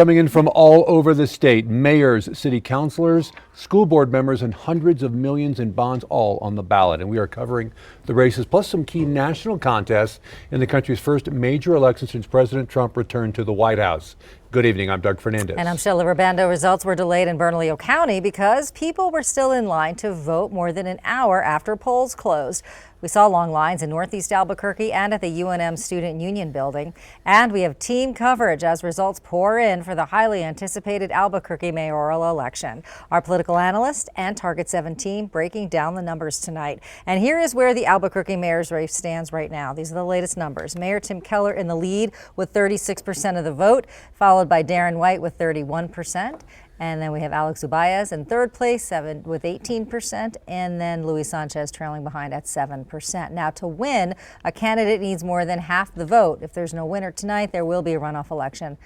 Coming in from all over the state, mayors, city councilors, school board members, and hundreds of millions in bonds all on the ballot. And we are covering the races, plus some key national contests in the country's first major election since President Trump returned to the White House. Good evening, I'm Doug Fernandez. And I'm Sheila Rabando. Results were delayed in Bernalillo County because people were still in line to vote more than an hour after polls closed. We saw long lines in Northeast Albuquerque and at the UNM Student Union building. And we have team coverage as results pour in for the highly anticipated Albuquerque mayoral election. Our political analyst and Target 7 team breaking down the numbers tonight. And here is where the Albuquerque mayor's race stands right now. These are the latest numbers. Mayor Tim Keller in the lead with 36% of the vote, followed by Darren White with 31%. And then we have Alex Ubayas in third place with 18%, and then Luis Sanchez trailing behind at 7%. Now, to win, a candidate needs more than half the vote. If there's no winner tonight, there will be a runoff election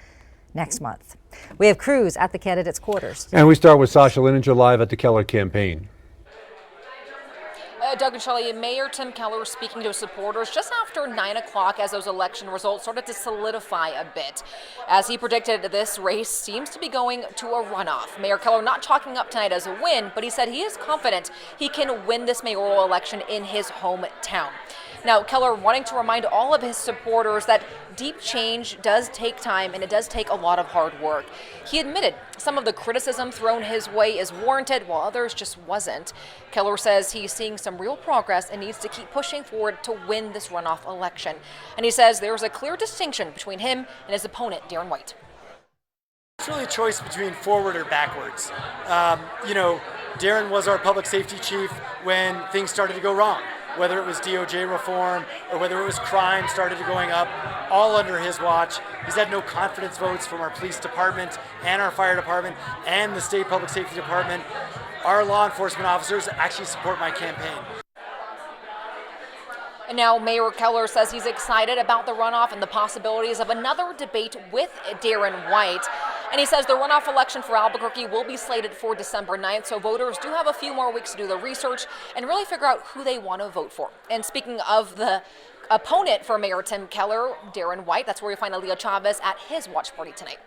next month. We have crews at the candidates' quarters. And we start with Sasha Lininger live at the Keller campaign. Doug and Shelley, Mayor Tim Keller speaking to supporters just after 9 o'clock as those election results started to solidify a bit. As he predicted, this race seems to be going to a runoff. Mayor Keller not chalking up tonight as a win, but he said he is confident he can win this mayoral election in his hometown. Now, Keller wanting to remind all of his supporters that deep change does take time and it does take a lot of hard work. He admitted some of the criticism thrown his way is warranted while others just wasn't. Keller says he's seeing some real progress and needs to keep pushing forward to win this runoff election. And he says there's a clear distinction between him and his opponent, Darren White. It's really a choice between forward or backwards. Darren was our public safety chief when things started to go wrong. Whether it was DOJ reform or whether it was crime started going up, all under his watch. He's had no confidence votes from our police department and our fire department and the state public safety department. Our law enforcement officers actually support my campaign. And now Mayor Keller says he's excited about the runoff and the possibilities of another debate with Darren White. And he says the runoff election for Albuquerque will be slated for December 9th, so voters do have a few more weeks to do the research and really figure out who they want to vote for. And speaking of the opponent for Mayor Tim Keller, Darren White, that's where we find Aaliyah Chavez at his watch party tonight.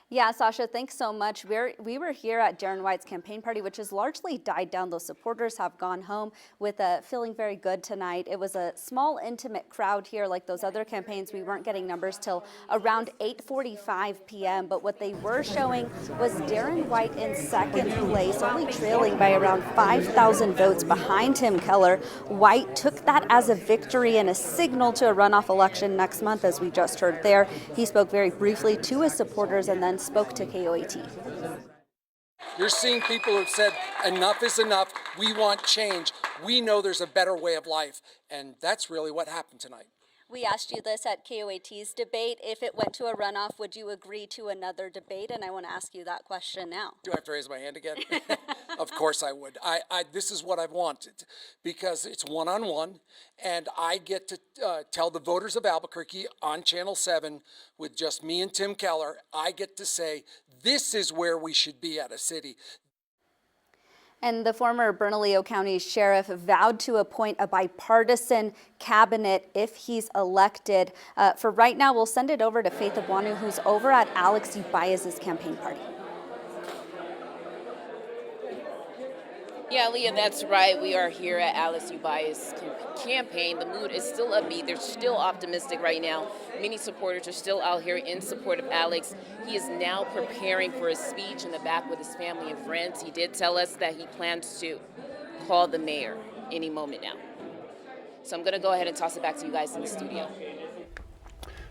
Yeah, Sasha, thanks so much. We were here at Darren White's campaign party, which has largely died down. Those supporters have gone home with feeling very good tonight. It was a small, intimate crowd here. Like those other campaigns, we weren't getting numbers till around 8:45 p.m. But what they were showing was Darren White in second place, only trailing by around 5,000 votes behind Tim Keller. White took that as a victory and a signal to a runoff election next month, as we just heard there. He spoke very briefly to his supporters and then spoke to KOAT. You're seeing people who've said enough is enough. We want change. We know there's a better way of life. And that's really what happened tonight. We asked you this at KOAT's debate. If it went to a runoff, would you agree to another debate? And I want to ask you that question now. Do I have to raise my hand again? Of course I would. This is what I've wanted because it's one-on-one, and I get to tell the voters of Albuquerque on Channel 7 with just me and Tim Keller, I get to say, this is where we should be at a city. And the former Bernalillo County sheriff vowed to appoint a bipartisan cabinet if he's elected. For right now, we'll send it over to Faith Abuanu, who's over at Alex Ubayas' campaign party. Yeah, Leah, that's right. We are here at Alex Ubayas' campaign. The mood is still upbeat. They're still optimistic right now. Many supporters are still out here in support of Alex. He is now preparing for his speech in the back with his family and friends. He did tell us that he plans to call the mayor any moment now. So I'm going to go ahead and toss it back to you guys in the studio.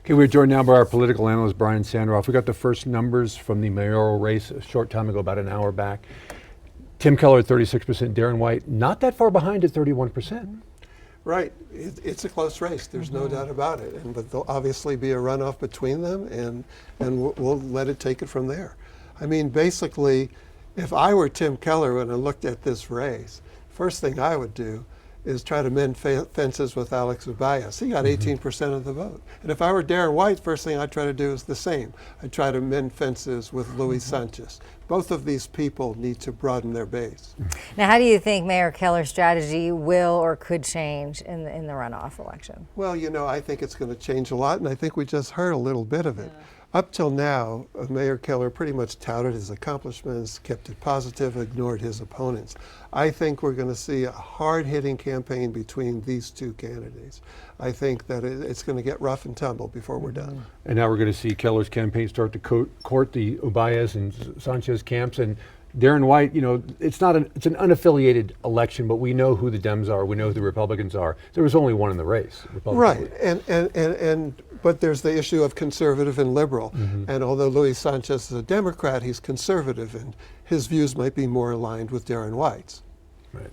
Okay, we're joined now by our political analyst, Brian Sandroff. We got the first numbers from the mayoral race a short time ago, about an hour back. Tim Keller at 36%, Darren White not that far behind at 31%. Right. It's a close race. There's no doubt about it. But there'll obviously be a runoff between them, and we'll let it take it from there. I mean, basically, if I were Tim Keller when I looked at this race, first thing I would do is try to mend fences with Alex Ubayas. He got 18% of the vote. And if I were Darren White, first thing I'd try to do is the same. I'd try to mend fences with Luis Sanchez. Both of these people need to broaden their base. Now, how do you think Mayor Keller's strategy will or could change in the runoff election? Well, I think it's going to change a lot, and I think we just heard a little bit of it. Up till now, Mayor Keller pretty much touted his accomplishments, kept it positive, ignored his opponents. I think we're going to see a hard-hitting campaign between these two candidates. I think that it's going to get rough and tumble before we're done. And now we're going to see Keller's campaign start to court the Ubayas and Sanchez camps. And Darren White, it's an unaffiliated election, but we know who the Dems are. We know who the Republicans are. There was only one in the race. Right, but there's the issue of conservative and liberal. And although Luis Sanchez is a Democrat, he's conservative, and his views might be more aligned with Darren White's. Right.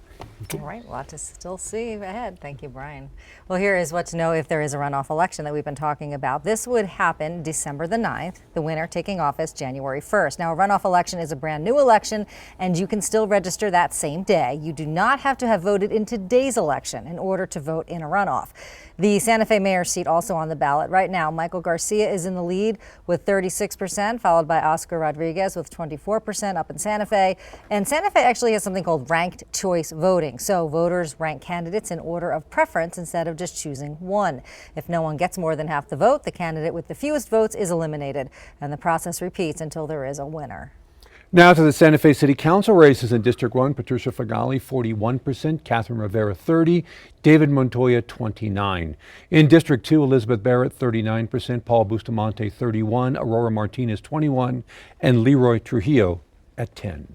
All right, a lot to still see ahead. Thank you, Brian. Well, here is what to know if there is a runoff election that we've been talking about. This would happen December the 9th, the winner taking office January 1st. Now, a runoff election is a brand new election, and you can still register that same day. You do not have to have voted in today's election in order to vote in a runoff. The Santa Fe mayor's seat also on the ballot. Right now, Michael Garcia is in the lead with 36%, followed by Oscar Rodriguez with 24% up in Santa Fe. And Santa Fe actually has something called ranked choice voting. So voters rank candidates in order of preference instead of just choosing one. If no one gets more than half the vote, the candidate with the fewest votes is eliminated. And the process repeats until there is a winner. Now to the Santa Fe City Council races in District 1. Patricia Fagali, 41%, Catherine Rivera, 30%, David Montoya, 29%. In District 2, Elizabeth Barrett, 39%, Paul Bustamante, 31%, Aurora Martinez, 21%, and Leroy Trujillo at 10%.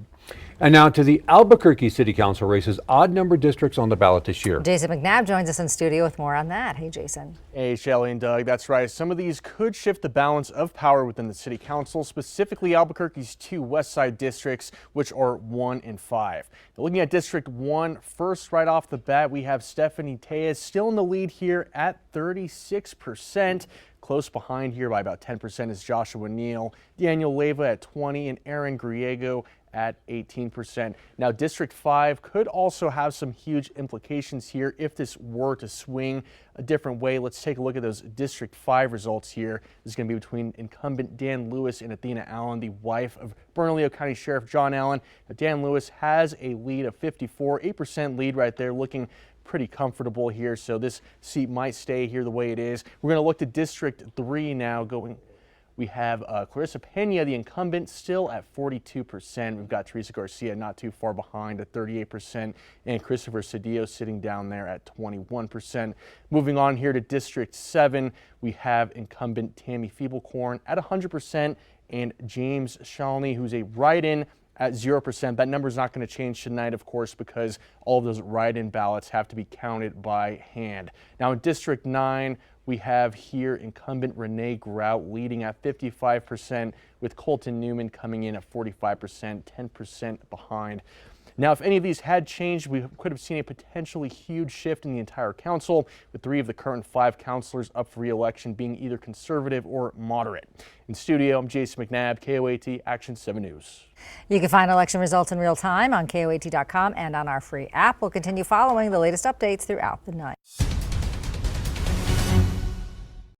And now to the Albuquerque City Council races, odd-numbered districts on the ballot this year. Jason McNabb joins us in studio with more on that. Hey, Jason. Hey, Shelley and Doug. That's right. Some of these could shift the balance of power within the City Council, specifically Albuquerque's two West Side districts, which are 1 and 5. Now, looking at District 1, first right off the bat, we have Stephanie Tejas still in the lead here at 36%. Close behind here by about 10% is Joshua Neal, Daniel Leyva at 20%, and Aaron Griego at 18%. Now, District 5 could also have some huge implications here if this were to swing a different way. Let's take a look at those District 5 results here. This is going to be between incumbent Dan Lewis and Athena Allen, the wife of Bernalillo County Sheriff John Allen. Now, Dan Lewis has a lead of 8% lead right there, looking pretty comfortable here, so this seat might stay here the way it is. We're going to look to District 3 now. We have Clarissa Pena, the incumbent, still at 42%. We've got Teresa Garcia not too far behind at 38%, and Christopher Cedillo sitting down there at 21%. Moving on here to District 7, we have incumbent Tammy Feeblecorn at 100%, and James Shalney, who's a write-in, at 0%. That number is not going to change tonight, of course, because all of those write-in ballots have to be counted by hand. Now, in District 9, we have here incumbent Renee Grout leading at 55%, with Colton Newman coming in at 45%, 10% behind. Now, if any of these had changed, we could have seen a potentially huge shift in the entire council, with 3 of the current 5 councilors up for re-election being either conservative or moderate. In studio, I'm Jason McNabb, KOAT Action 7 News. You can find election results in real time on KOAT.com and on our free app. We'll continue following the latest updates throughout the night.